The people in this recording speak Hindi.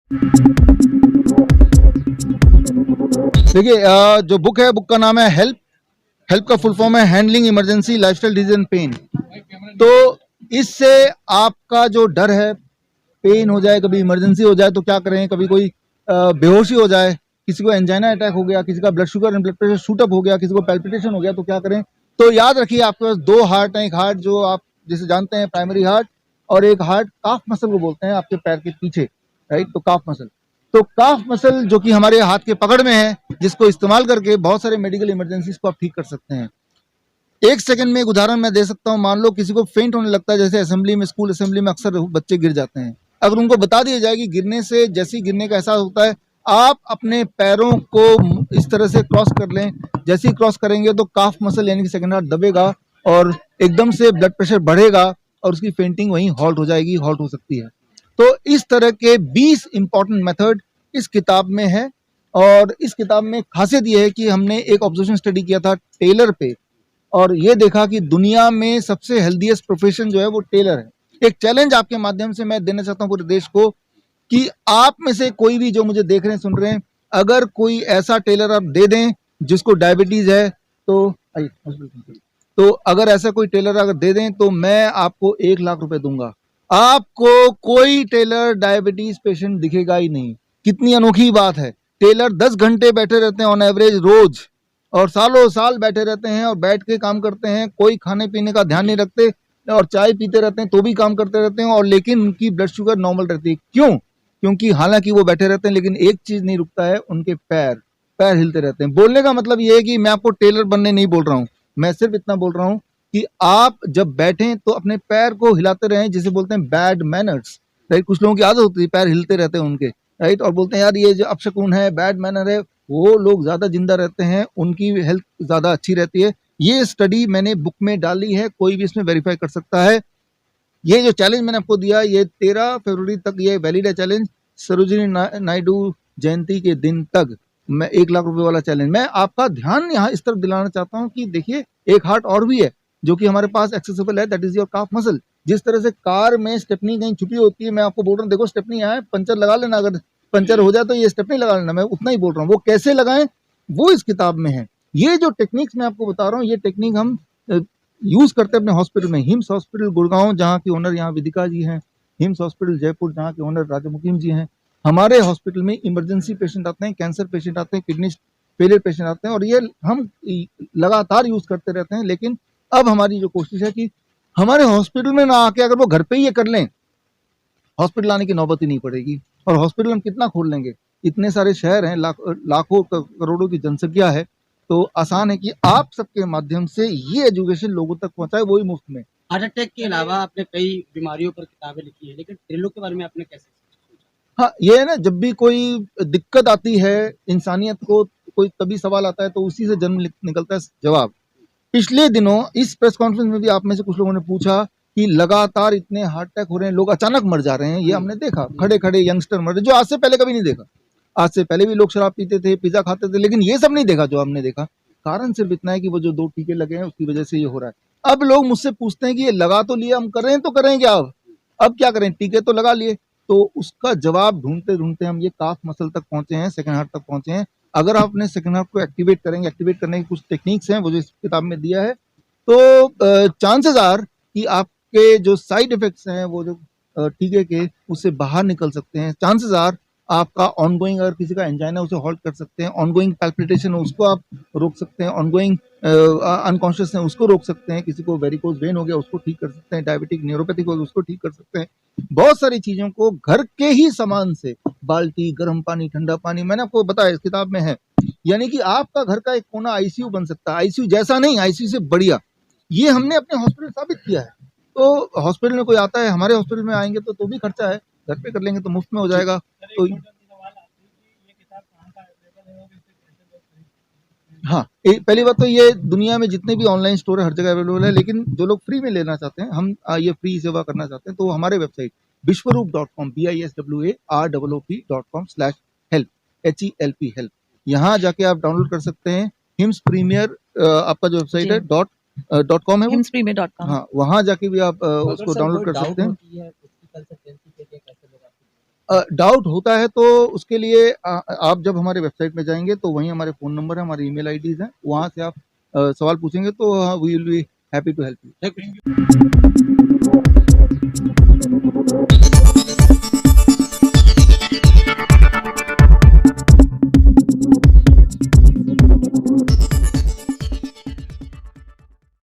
देखिए, जो बुक है, बुक का नाम है हेल्प। हेल्प का फुल फॉर्म है handling emergency lifestyle disease and pain. तो इससे आपका जो डर है, पेन हो जाए, कभी इमरजेंसी हो जाए तो क्या करें, कभी कोई बेहोशी हो जाए, किसी को एंजाइना अटैक हो गया, किसी का blood sugar and blood pressure shoot up हो गया, किसी को पैल्पिटेशन हो गया, तो क्या करें। तो याद रखिए, आपके पास दो हार्ट हैं। एक हार्ट जो आप जिसे जानते हैं प्राइमरी हार्ट, और एक हार्ट काफ मसल को बोलते हैं, आपके पैर के पीछे, राइट। तो काफ मसल, तो काफ मसल जो कि हमारे हाथ के पकड़ में है, जिसको इस्तेमाल करके बहुत सारे मेडिकल इमरजेंसीज को आप ठीक कर सकते हैं। एक सेकंड में एक उदाहरण मैं दे सकता हूं। मान लो किसी को फेंट होने लगता है, जैसे असेंबली में, स्कूल असेंबली में अक्सर बच्चे गिर जाते हैं। अगर उनको बता दिया जाए कि गिरने से, जैसे ही गिरने का एहसास होता है, आप अपने पैरों को इस तरह से क्रॉस कर लें। जैसे ही क्रॉस करेंगे तो काफ मसल यानी कि सेकंड हार्ट दबेगा और एकदम से ब्लड प्रेशर बढ़ेगा और उसकी फेंटिंग वहीं हॉल्ट हो जाएगी, हॉल्ट हो सकती है। तो इस तरह के 20 इंपॉर्टेंट मेथड इस किताब में है। और इस किताब में खासियत यह है कि हमने एक ऑब्जर्वेशन स्टडी किया था टेलर पे, और ये देखा कि दुनिया में सबसे हेल्दीएस्ट प्रोफेशन जो है वो टेलर है। एक चैलेंज आपके माध्यम से मैं देना चाहता हूं पूरे देश को कि आप में से कोई भी जो मुझे देख रहे हैं, सुन रहे हैं, अगर कोई ऐसा टेलर आप दे दें जिसको डायबिटीज है, तो तो अगर ऐसा कोई टेलर अगर दे दें तो मैं आपको 1 लाख रुपए दूंगा। आपको कोई टेलर डायबिटीज पेशेंट दिखेगा ही नहीं। कितनी अनोखी बात है। टेलर 10 घंटे बैठे रहते हैं ऑन एवरेज रोज, और सालों साल बैठे रहते हैं और बैठ के काम करते हैं, कोई खाने पीने का ध्यान नहीं रखते, और चाय पीते रहते हैं तो भी काम करते रहते हैं, और लेकिन उनकी ब्लड शुगर नॉर्मल रहती है। क्यों? क्योंकि हालांकि वो बैठे रहते हैं, लेकिन एक चीज नहीं रुकता है, उनके पैर पैर हिलते रहते हैं। बोलने का मतलब ये है कि मैं आपको टेलर बनने नहीं बोल रहा हूँ, मैं सिर्फ इतना बोल रहा हूँ कि आप जब बैठें तो अपने पैर को हिलाते रहें, जिसे बोलते हैं बैड मैनर्स, राइट। कुछ लोगों की आदत होती है पैर हिलते रहते हैं उनके, राइट, और बोलते हैं यार ये जो अपशकुन है, बैड मैनर है। वो लोग ज्यादा जिंदा रहते हैं, उनकी हेल्थ ज्यादा अच्छी रहती है। ये स्टडी मैंने बुक में डाली है, कोई भी इसमें वेरीफाई कर सकता है। ये जो चैलेंज मैंने आपको दिया, ये 13 फरवरी तक ये वैलिड है चैलेंज। सरोजिनी नायडू जयंती के दिन तक मैं 1 लाख रुपए वाला चैलेंज, मैं आपका ध्यान यहाँ इस तरफ दिलाना चाहता हूँ कि देखिए, एक हार्ट और भी है जो कि हमारे पास एक्सेसिबल है, that is your calf muscle. जिस तरह से कार में स्टेपनी कहीं छुपी होती है, मैं आपको बोल रहा हूँ देखो स्टेपनी यहाँ है, पंचर लगा लेना, अगर पंचर हो जाए तो ये स्टेपनी लगा लेना, मैं उतना ही बोल रहा हूँ। वो कैसे लगाएं वो इस किताब में है। ये जो टेक्निक्स मैं आपको बता रहा हूँ, ये टेक्निक हम यूज करते हैं अपने हॉस्पिटल में। हिम्स हॉस्पिटल गुड़गांव, जहाँ की ओनर यहाँ विदिका जी हैं। हिम्स हॉस्पिटल जयपुर, जहाँ के ओनर राजा मुकीम जी हैं। हमारे हॉस्पिटल में इमरजेंसी पेशेंट आते हैं, कैंसर पेशेंट आते हैं, किडनी फेलियर पेशेंट आते हैं, और ये हम लगातार यूज करते रहते हैं। लेकिन अब हमारी जो कोशिश है कि हमारे हॉस्पिटल में ना आके अगर वो घर पे ही ये कर लें, हॉस्पिटल आने की नौबत ही नहीं पड़ेगी। और हॉस्पिटल हम कितना खोल लेंगे, इतने सारे शहर हैं, लाखों करोड़ों की जनसंख्या है। तो आसान है कि आप सबके माध्यम से ये एजुकेशन लोगों तक पहुंचाए, वो ही मुफ्त में। हार्ट अटैक के अलावा आपने कई बीमारियों पर किताबें लिखी है, लेकिन त्रिलोक के बारे में आपने कैसे सोचा? हाँ, ये है ना, जब भी कोई दिक्कत आती है इंसानियत को, कोई कभी सवाल आता है तो उसी से जन्म निकलता है जवाब। पिछले दिनों इस प्रेस कॉन्फ्रेंस में भी आप में से कुछ लोगों ने पूछा कि लगातार इतने हार्ट अटैक हो रहे हैं, लोग अचानक मर जा रहे हैं। ये हमने देखा, खड़े खड़े यंगस्टर मर रहे, जो आज से पहले कभी नहीं देखा। आज से पहले भी लोग शराब पीते थे, पिज्जा खाते थे, लेकिन ये सब नहीं देखा जो हमने देखा। कारण सिर्फ इतना है कि वो जो 2 टीके लगे हैं उसकी वजह से ये हो रहा है। अब लोग मुझसे पूछते हैं कि ये लगा तो लिया, हम कर रहे हैं तो करें क्या? अब क्या करें, टीके तो लगा लिए। तो उसका जवाब ढूंढते ढूंढते हम ये काफ मसल तक पहुंचे हैं, सेकंड हार्ट तक पहुंचे हैं। अगर आप अपने सेकंड हार्ट को एक्टिवेट करेंगे, एक्टिवेट करने की कुछ टेक्निक्स हैं वो जो इस किताब में दिया है, तो चांसेस आर कि आपके जो साइड इफेक्ट्स हैं वो जो टीके के, उससे बाहर निकल सकते हैं। चांसेस आर आपका ऑनगोइंग, अगर किसी का एंजाइना उसे हॉल्ट कर सकते हैं, ऑनगोइंग पैल्पिटेशन है उसको आप रोक सकते हैं, ऑनगोइंग अनकॉन्शियस है उसको रोक सकते हैं, किसी को वेरिकोज वेन हो गया उसको ठीक कर सकते हैं, डायबिटिक न्यूरोपैथिक हो उसको ठीक कर सकते हैं। बहुत सारी चीजों को घर के ही सामान से, बाल्टी, गर्म पानी, ठंडा पानी, मैंने आपको बताया इस किताब में है। यानी कि आपका घर का एक कोना आईसीयू बन सकता है, आईसीयू जैसा नहीं, आईसीयू से बढ़िया। ये हमने अपने हॉस्पिटल साबित किया है। तो हॉस्पिटल में कोई आता है, हमारे हॉस्पिटल में आएंगे तो भी खर्चा है, घर पे कर लेंगे तो मुफ्त में हो जाएगा। तो हाँ, पहली बात तो ये दुनिया में जितने भी ऑनलाइन स्टोर है हर जगह अवेलेबल है, लेकिन जो लोग फ्री में लेना चाहते हैं, हम ये फ्री सेवा करना चाहते हैं, तो हमारे वेबसाइट विश्वरूप.com biswap.com/help HELP हेल्प, यहाँ जाके आप डाउनलोड कर सकते हैं। हिम्स प्रीमियर आपका जो वेबसाइट है .com है वो, himspremier.com। हाँ, वहाँ जाके भी आप उसको डाउनलोड कर सकते हैं। डाउट होता है तो उसके लिए आप जब हमारे वेबसाइट में जाएंगे तो वहीं हमारे फ़ोन नंबर है, हमारी ईमेल आईडीज़ हैं, वहाँ से आप सवाल पूछेंगे तो we will be happy to help you. Thank you.